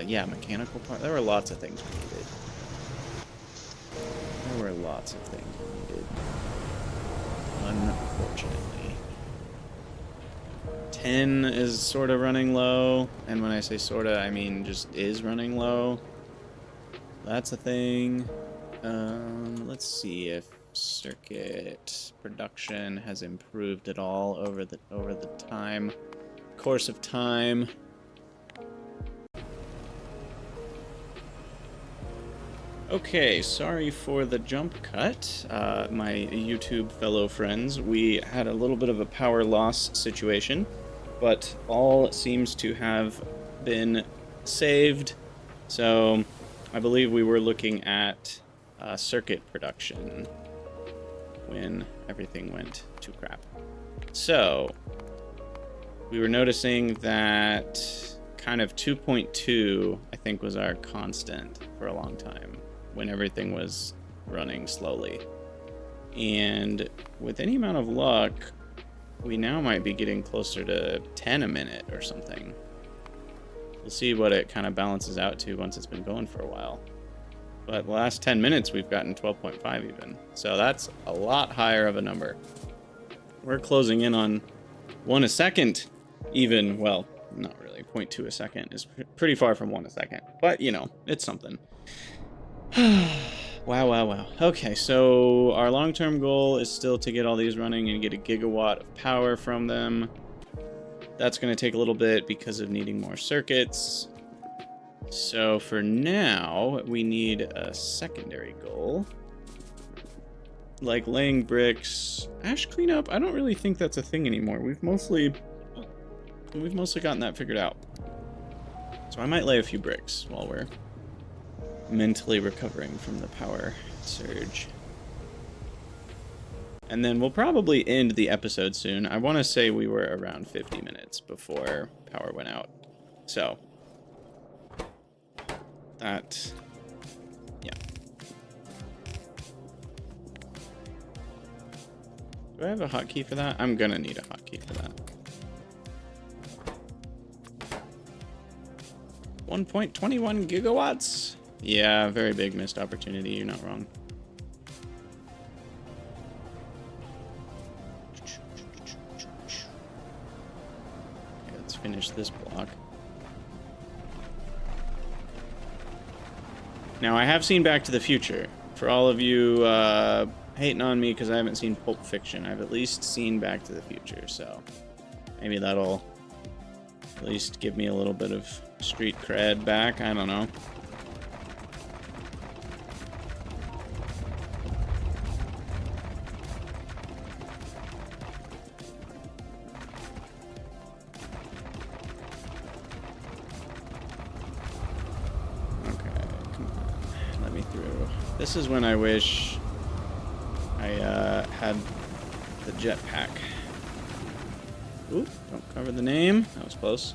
yeah, mechanical part. There were lots of things we needed. Unfortunately. 10 is sort of running low, and when I say sorta, I mean just is running low. That's a thing. Let's see if circuit production has improved at all over the course of time. Okay, sorry for the jump cut, my YouTube fellow friends. We had a little bit of a power loss situation, but all seems to have been saved. So I believe we were looking at circuit production when everything went to crap. So we were noticing that kind of 2.2, I think, was our constant for a long time when everything was running slowly. And with any amount of luck, we now might be getting closer to 10 a minute or something. We'll see what it kind of balances out to once it's been going for a while. But the last 10 minutes, we've gotten 12.5 even. So that's a lot higher of a number. We're closing in on 1 a second even. Well, not really. 0.2 a second is pretty far from 1 a second. But, you know, it's something. Wow. Okay, so our long-term goal is still to get all these running and get a gigawatt of power from them. That's going to take a little bit because of needing more circuits. So for now, we need a secondary goal. Like laying bricks. Ash cleanup, I don't really think that's a thing anymore. We've mostly gotten that figured out. So I might lay a few bricks while we're mentally recovering from the power surge. And then we'll probably end the episode soon. I want to say we were around 50 minutes before power went out. So, that, yeah. Do I have a hotkey for that? I'm gonna need a hotkey for that. 1.21 gigawatts? Yeah, very big missed opportunity. You're not wrong. Okay, let's finish this block. Now, I have seen Back to the Future. For all of you hating on me because I haven't seen Pulp Fiction, I've at least seen Back to the Future, so maybe that'll at least give me a little bit of street cred back. I don't know. This is when I wish I had the jetpack. Ooh, don't cover the name. That was close.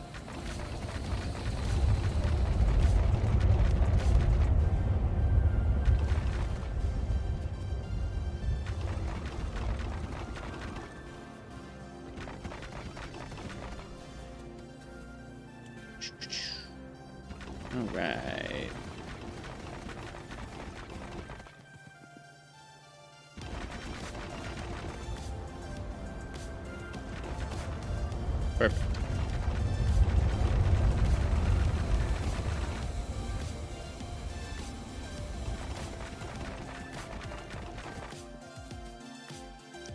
All right. Perfect.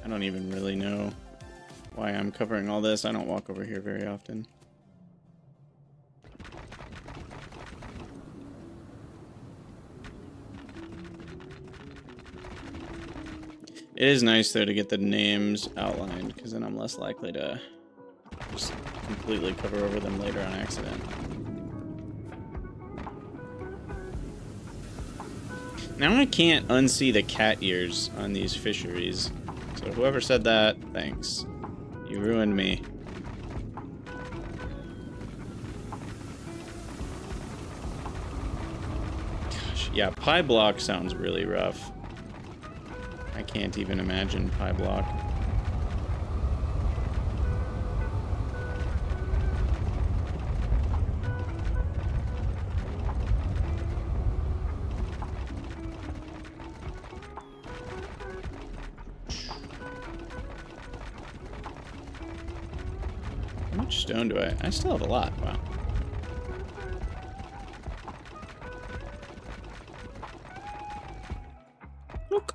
I don't even really know why I'm covering all this. I don't walk over here very often. It is nice, though, to get the names outlined, because then I'm less likely to just completely cover over them later on accident. Now I can't unsee the cat ears on these fisheries. So whoever said that, thanks. You ruined me. Gosh, yeah, pie block sounds really rough. I can't even imagine pie block. How much stone do I still have a lot. Wow. Look.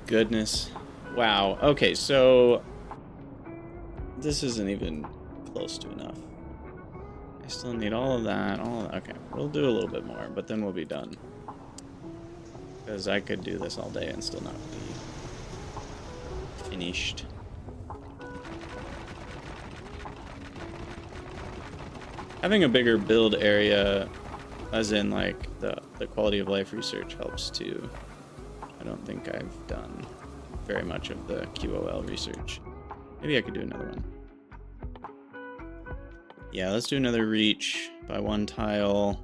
Goodness. Wow. Okay, so this isn't even close to enough. I still need all of that, okay, we'll do a little bit more, but then we'll be done. Because I could do this all day and still not be finished. Having a bigger build area, as in like the quality of life research, helps too. I don't think I've done very much of the QOL research. Maybe I could do another one. Yeah, let's do another reach by one tile.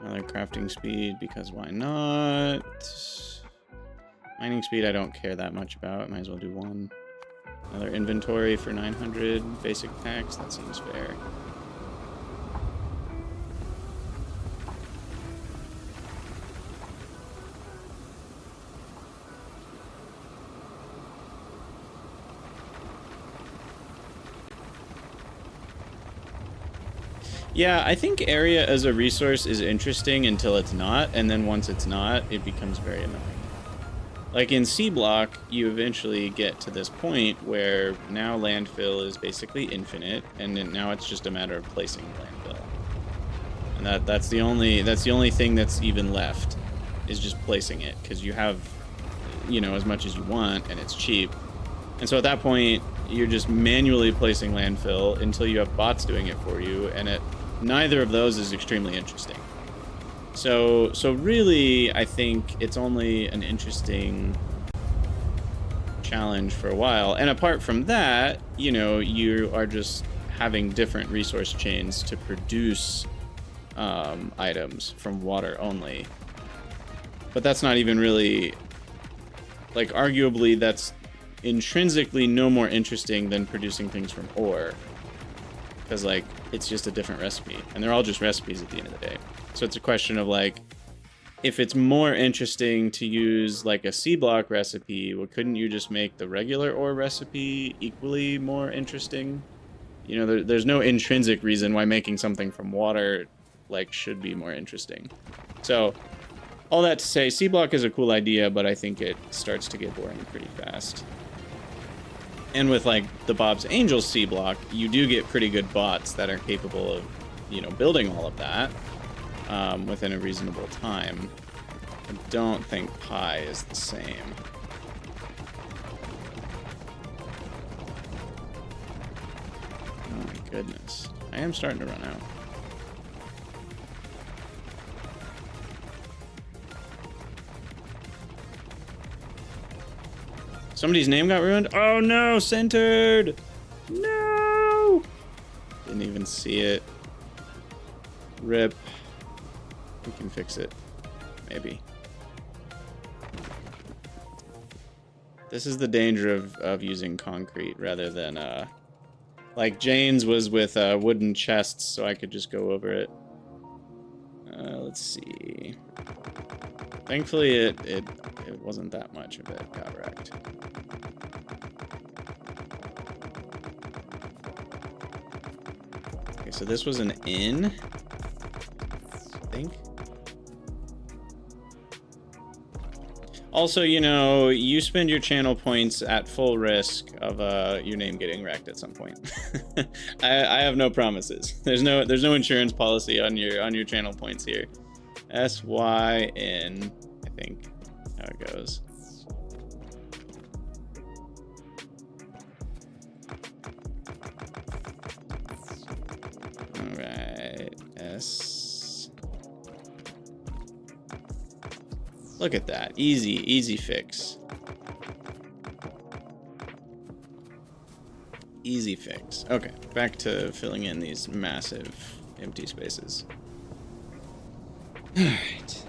Another crafting speed, because why not? Mining speed I don't care that much about. Might as well do one. Another inventory for 900 basic packs. That seems fair. Yeah, I think area as a resource is interesting until it's not, and then once it's not, it becomes very annoying. Like in C block, you eventually get to this point where now landfill is basically infinite, and then now it's just a matter of placing landfill. And that's the only thing that's even left, is just placing it, because you have, you know, as much as you want, and it's cheap. And so at that point, you're just manually placing landfill until you have bots doing it for you, and neither of those is extremely interesting. So really, I think it's only an interesting challenge for a while. And apart from that, you know, you are just having different resource chains to produce items from water only. But that's not even really, like, arguably that's intrinsically no more interesting than producing things from ore. Because, like, it's just a different recipe. And they're all just recipes at the end of the day. So it's a question of, like, if it's more interesting to use, like, a C-block recipe, well, couldn't you just make the regular ore recipe equally more interesting? You know, there's no intrinsic reason why making something from water, like, should be more interesting. So, all that to say, C-block is a cool idea, but I think it starts to get boring pretty fast. And with, like, the Bob's Angels C-block, you do get pretty good bots that are capable of, you know, building all of that within a reasonable time. I don't think Pi is the same. Oh my goodness. I am starting to run out. Somebody's name got ruined? Oh no, centered! No! Didn't even see it. RIP. We can fix it. Maybe. This is the danger of using concrete rather than, like Jane's was with wooden chests, so I could just go over it. Let's see. Thankfully, it wasn't that much of it got wrecked. Okay, so this was an inn, I think. Also, you know, you spend your channel points at full risk of your name getting wrecked at some point. I have no promises. There's no insurance policy on your channel points here. SYN, I think how it goes. All right, S. Look at that, easy fix. Easy fix. Okay, back to filling in these massive empty spaces. All right.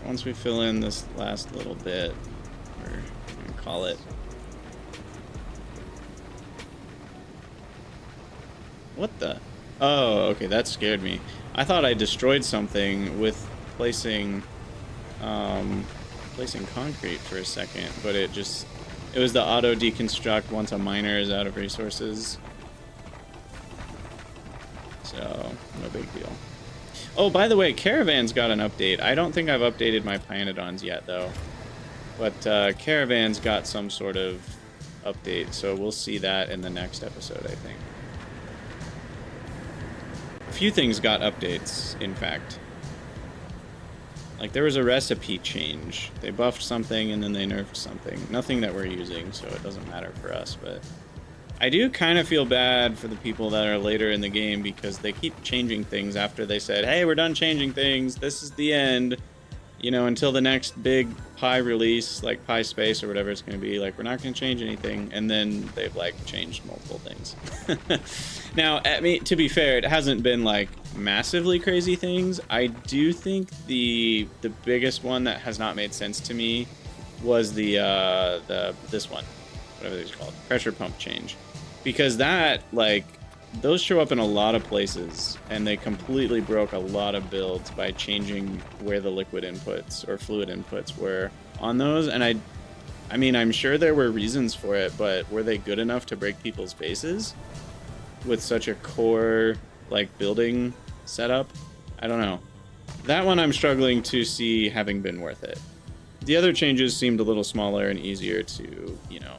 Once we fill in this last little bit, we're gonna call it. What the? Oh, okay, that scared me. I thought I destroyed something with placing concrete for a second, but it was the auto deconstruct once a miner is out of resources. So, no big deal. Oh, by the way, Caravan's got an update. I don't think I've updated my pYanodon's yet, though. But Caravan's got some sort of update, so we'll see that in the next episode, I think. A few things got updates, in fact. Like, there was a recipe change. They buffed something, and then they nerfed something. Nothing that we're using, so it doesn't matter for us, but I do kind of feel bad for the people that are later in the game because they keep changing things after they said, hey, we're done changing things, this is the end, you know, until the next big Pi release, like Pi Space or whatever it's going to be, like, we're not going to change anything, and then they've, like, changed multiple things. Now, I mean, to be fair, it hasn't been, like, massively crazy things. I do think the biggest one that has not made sense to me was this one, whatever it's called, pressure pump change. Because that, like, those show up in a lot of places, and they completely broke a lot of builds by changing where the liquid inputs or fluid inputs were on those. And I mean, I'm sure there were reasons for it, but were they good enough to break people's bases with such a core, like, building setup? I don't know. That one I'm struggling to see having been worth it. The other changes seemed a little smaller and easier to, you know,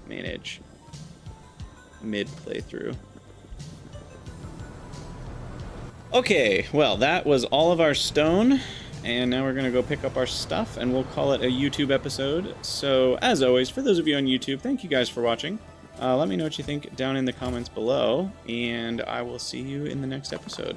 manage mid-playthrough. Okay, well, that was all of our stone, and now we're going to go pick up our stuff, and we'll call it a YouTube episode. So, as always, for those of you on YouTube, thank you guys for watching. Let me know what you think down in the comments below, and I will see you in the next episode.